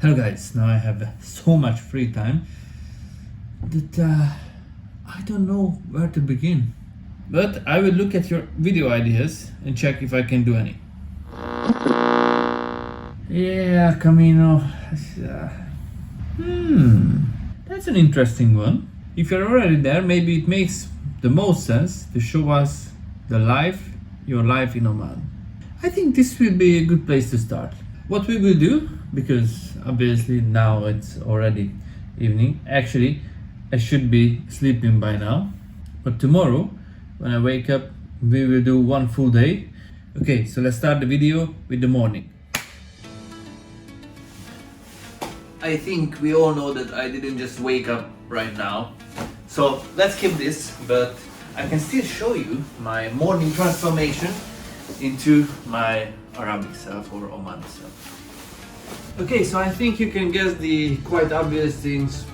Hello guys, now I have so much free time that I don't know where to begin. But I will look at your video ideas and check if I can do any. Yeah, Camino. That's an interesting one. If you're already there, maybe it makes the most sense to show us your life in Oman. I think this will be a good place to start. What we will do, because obviously now it's already evening. Actually, I should be sleeping by now. But tomorrow, when I wake up, we will do one full day. Okay, so let's start the video with the morning. I think we all know that I didn't just wake up right now. So let's keep this, but I can still show you my morning transformation into my Arabic self or Omani self. Okay, so I think you can guess the quite obvious things,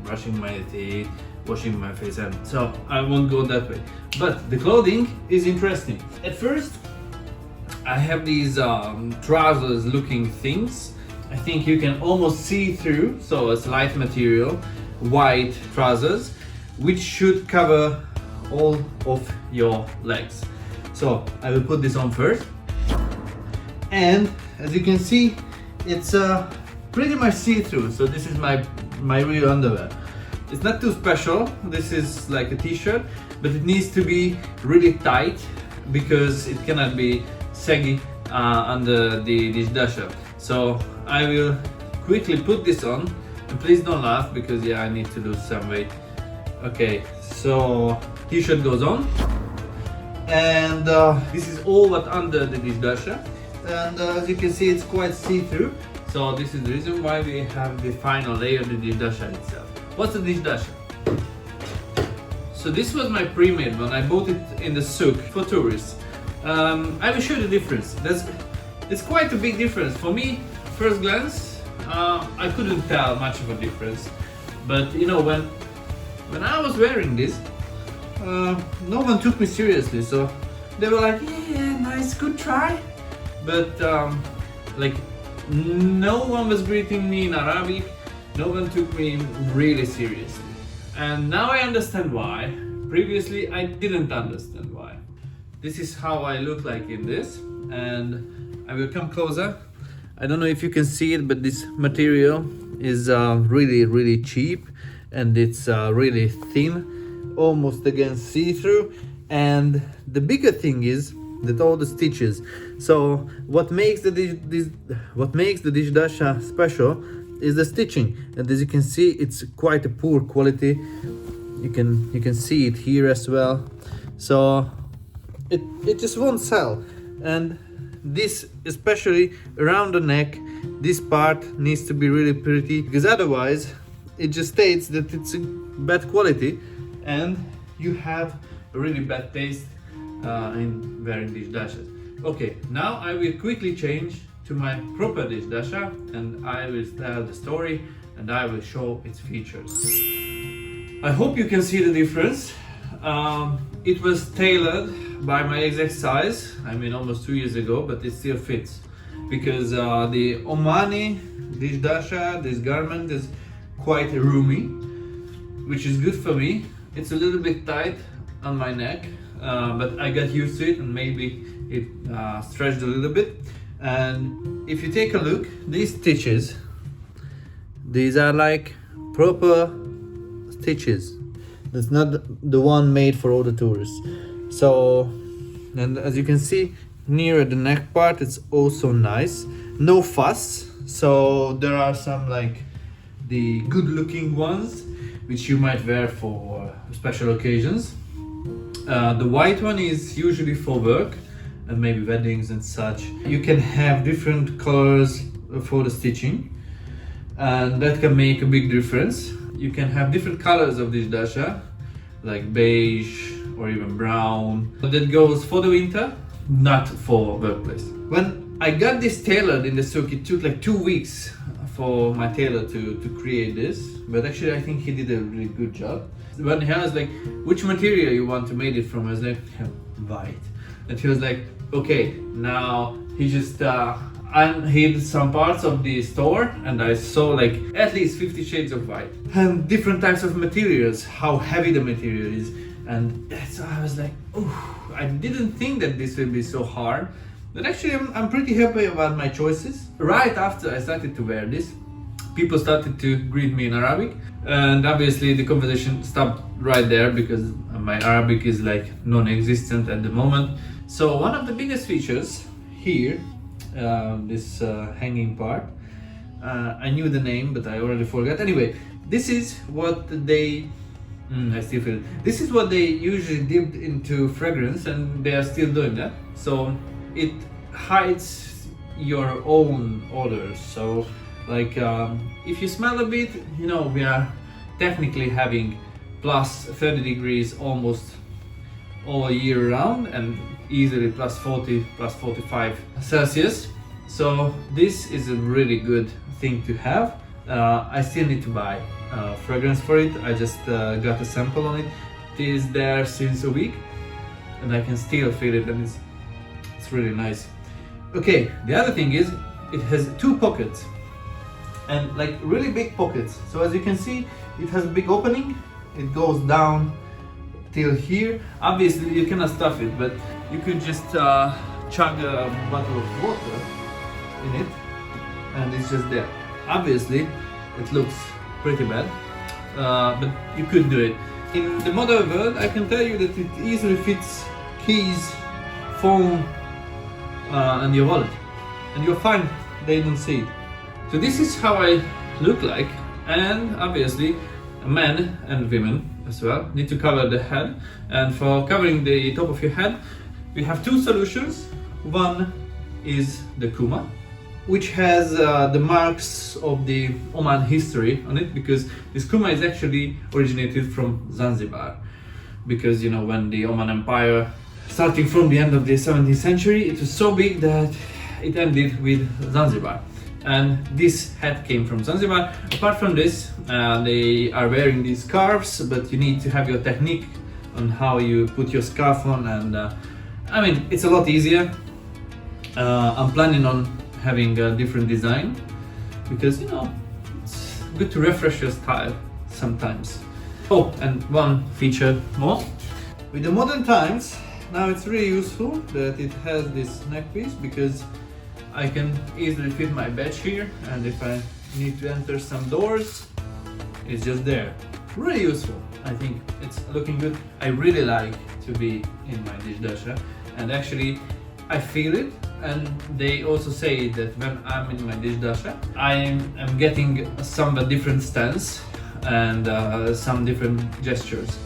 brushing my teeth, washing my face, and so I won't go that way. But the clothing is interesting. At first, I have these trousers looking things. I think you can almost see through, so it's light material, white trousers, which should cover all of your legs. So I will put this on first, and as you can see, it's pretty much see-through. So this is my real underwear. It's not too special. This is like a t-shirt, but it needs to be really tight because it cannot be saggy under the dishdasha. So I will quickly put this on, and please don't laugh because I need to lose some weight. Okay, so t-shirt goes on, and this is all what under the dishdasha, and as you can see, it's quite see-through. So this is the reason why we have the final layer of the dishdasha itself. What's the dishdasha? So this was my pre-made one. I bought it in the souk for tourists. I will show you the difference. It's quite a big difference. For me, first glance, I couldn't tell much of a difference. But when I was wearing this, no one took me seriously. So they were like, yeah, nice, good try. But no one was greeting me in Arabic. No one took me really seriously. And now I understand why. Previously, I didn't understand why. This is how I look like in this. And I will come closer. I don't know if you can see it, but this material is really, really cheap. And it's really thin, almost again see-through. And the bigger thing is that all the stitches. So what makes the dishdasha special is the stitching, and as you can see, it's quite a poor quality. You can see it here as well. So it just won't sell. And this, especially around the neck, this part needs to be really pretty, because otherwise it just states that it's a bad quality and you have a really bad taste in wearing dishdashas. Okay, now I will quickly change to my proper dishdasha, and I will tell the story and I will show its features. I hope you can see the difference. It was tailored by my exact size, almost 2 years ago, but it still fits because the Omani dishdasha, this garment, is quite roomy, which is good for me. It's a little bit tight on my neck, but I got used to it, and maybe it stretched a little bit. And if you take a look, these stitches, these are like proper stitches. That's not the one made for all the tourists. So, and as you can see, near the neck part, it's also nice. No fuss. So there are some like the good looking ones, which you might wear for special occasions. The white one is usually for work and maybe weddings and such. You can have different colors for the stitching, and that can make a big difference. You can have different colors of dishdasha, like beige or even brown. That goes for the winter, not for workplace. When I got this tailored in the souk, it took like 2 weeks for my tailor to create this, but actually I think he did a really good job. When he was like, which material you want to make it from? I was like, white. And he was like, okay, now he just unhid some parts of the store and I saw like at least 50 shades of white and different types of materials, how heavy the material is. And so I was like, oh, I didn't think that this would be so hard. But actually I'm pretty happy about my choices. Right after I started to wear this, people started to greet me in Arabic, and obviously the conversation stopped right there because my Arabic is like non-existent at the moment. So one of the biggest features here, this hanging part, I knew the name but I already forgot. Anyway, this is what they I still feel it. This is what they usually dipped into fragrance, and they are still doing that. So it hides your own odors. So like if you smell a bit, you know, we are technically having plus 30 degrees almost all year round, and easily plus 40, plus 45 Celsius. So this is a really good thing to have. I still need to buy fragrance for it. I just got a sample on it. It is there since a week and I can still feel it, and it's really nice. Okay, the other thing is it has 2 pockets, and like really big pockets. So as you can see, it has a big opening. It goes down till here. Obviously you cannot stuff it, but you could just chug a bottle of water in it and it's just there. Obviously it looks pretty bad, but you could do it. In the modern world, I can tell you that it easily fits keys, phone, and your wallet, and you're fine, they don't see it. So this is how I look like, and obviously men and women as well need to cover the head, and for covering the top of your head we have 2 solutions. One is the kuma, which has the marks of the Oman history on it, because this kuma is actually originated from Zanzibar, because you know, when the Oman Empire, starting from the end of the 17th century, it was so big that it ended with Zanzibar, and this hat came from Zanzibar. Apart from this, they are wearing these scarves, but you need to have your technique on how you put your scarf on, and I mean, it's a lot easier. I'm planning on having a different design, because you know, it's good to refresh your style sometimes. Oh, and one feature more. With the modern times, now it's really useful that it has this neck piece, because I can easily fit my badge here, and if I need to enter some doors, it's just there. Really useful. I think it's looking good. I really like to be in my dishwasher, and actually I feel it. And they also say that when I'm in my dishwasher, I am getting a somewhat different stance and some different gestures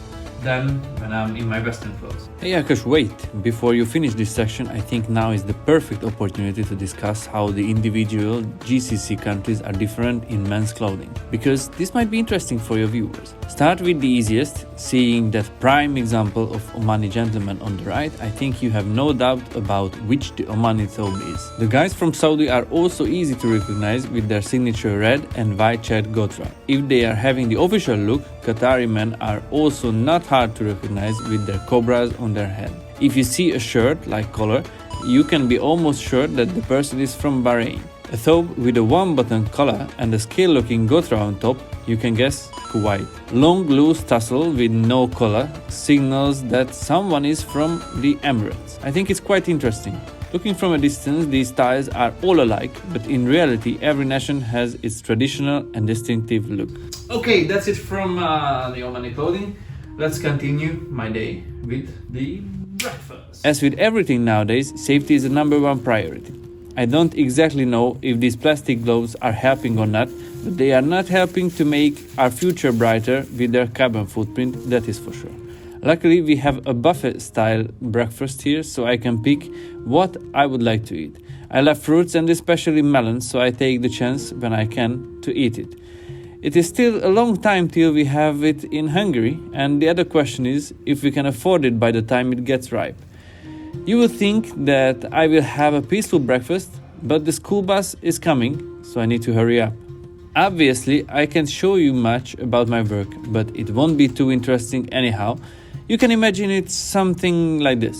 than when I'm in my western clothes. Hey Akash, wait! Before you finish this section, I think now is the perfect opportunity to discuss how the individual GCC countries are different in men's clothing, because this might be interesting for your viewers. Start with the easiest, seeing that prime example of Omani gentleman on the right. I think you have no doubt about which the Omani thobe is. The guys from Saudi are also easy to recognize with their signature red and white checked gotra. If they are having the official look, Qatari men are also not hard to recognize with their cobras on their head. If you see a shirt like collar, you can be almost sure that the person is from Bahrain. A thobe with a 1-button collar and a scale-looking gotra on top, you can guess Kuwait. Long loose tassel with no collar signals that someone is from the Emirates. I think it's quite interesting. Looking from a distance, these styles are all alike, but in reality, every nation has its traditional and distinctive look. Okay, that's it from the Omani clothing. Let's continue my day with the breakfast. As with everything nowadays, safety is the #1 priority. I don't exactly know if these plastic gloves are helping or not, but they are not helping to make our future brighter with their carbon footprint, that is for sure. Luckily, we have a buffet-style breakfast here, so I can pick what I would like to eat. I love fruits and especially melons, so I take the chance when I can to eat it. It is still a long time till we have it in Hungary, and the other question is if we can afford it by the time it gets ripe. You will think that I will have a peaceful breakfast, but the school bus is coming, so I need to hurry up. Obviously, I can't show you much about my work, but it won't be too interesting anyhow. You can imagine it's something like this.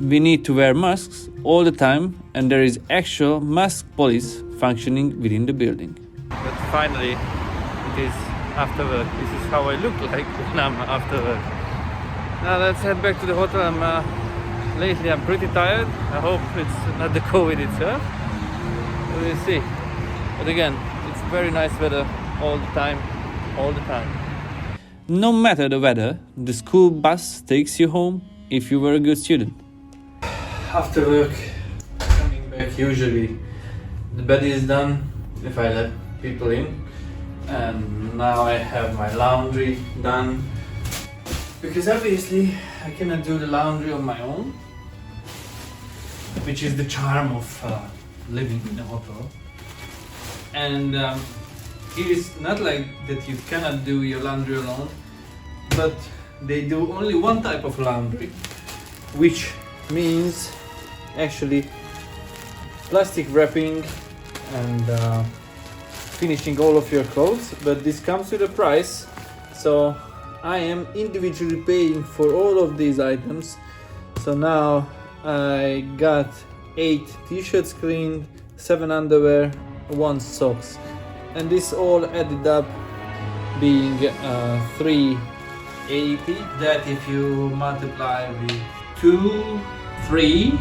We need to wear masks all the time, and there is actual masked police functioning within the building. But finally, it is after work. This is how I look like when I'm after work. Now let's head back to the hotel. Lately I'm pretty tired. I hope it's not the COVID itself. We'll see. But again, it's very nice weather all the time. No matter the weather, the school bus takes you home if you were a good student. After work, coming back, usually the bed is done if I let people in, and now I have my laundry done, because obviously I cannot do the laundry on my own, which is the charm of living in a hotel. And it is not like that you cannot do your laundry alone, but they do only one type of laundry, which means actually plastic wrapping and finishing all of your clothes. But this comes with a price, so I am individually paying for all of these items. So now I got 8 t-shirts cleaned, 7 underwear, 1 socks, and this all added up being 380. That if you multiply with 2, 3.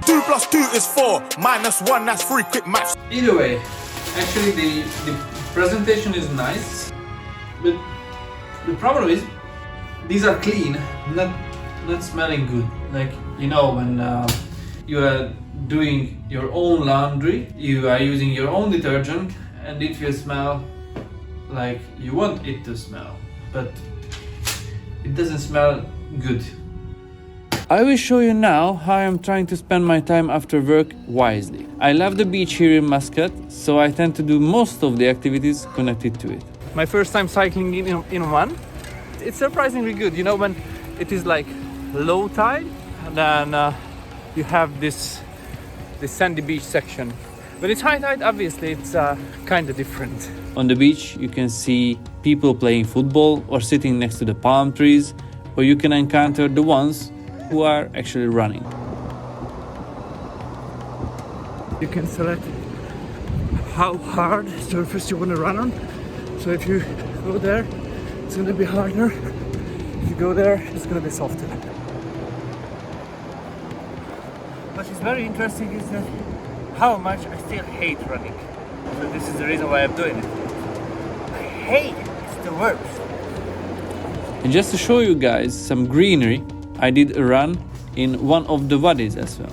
2 plus 2 is 4, minus 1, that's 3, quick maths. Either way, actually the presentation is nice, but the problem is these are clean, not smelling good. Like, you know, when you are doing your own laundry, you are using your own detergent, and it will smell like you want it to smell, but it doesn't smell good. I will show you now how I am trying to spend my time after work wisely. I love the beach here in Muscat, so I tend to do most of the activities connected to it. My first time cycling in Oman. It's surprisingly good. You know, when it is like low tide, then you have this sandy beach section. When it's high tide, obviously it's kind of different. On the beach, you can see people playing football or sitting next to the palm trees, or you can encounter the ones who are actually running. You can select how hard surface you want to run on. So if you go there, it's going to be harder. If you go there, it's going to be softer. What is very interesting is that how much I still hate running. So this is the reason why I'm doing it. I hate it. It's the worst. And just to show you guys some greenery, I did a run in one of the wadis as well.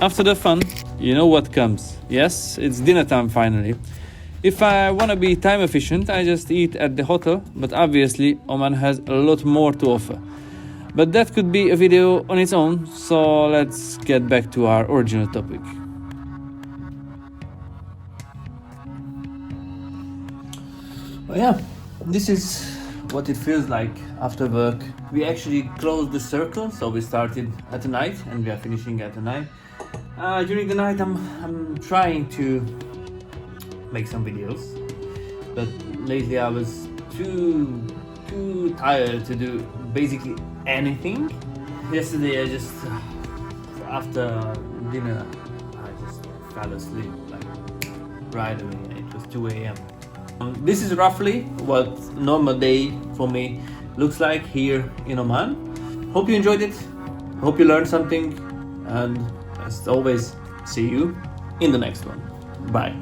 After the fun, you know what comes. Yes, it's dinner time finally. If I want to be time efficient, I just eat at the hotel, but obviously Oman has a lot more to offer. But that could be a video on its own, so let's get back to our original topic. Oh yeah, this is what it feels like after work. We actually closed the circle, so we started at the night and we are finishing at the night. During the night I'm trying to make some videos, but lately I was too tired to do basically anything. Yesterday I just after dinner I just fell asleep like right away. It was 2 a.m. This is roughly what a normal day for me looks like here in Oman. Hope you enjoyed it. Hope you learned something, and as always, see you in the next one. Bye.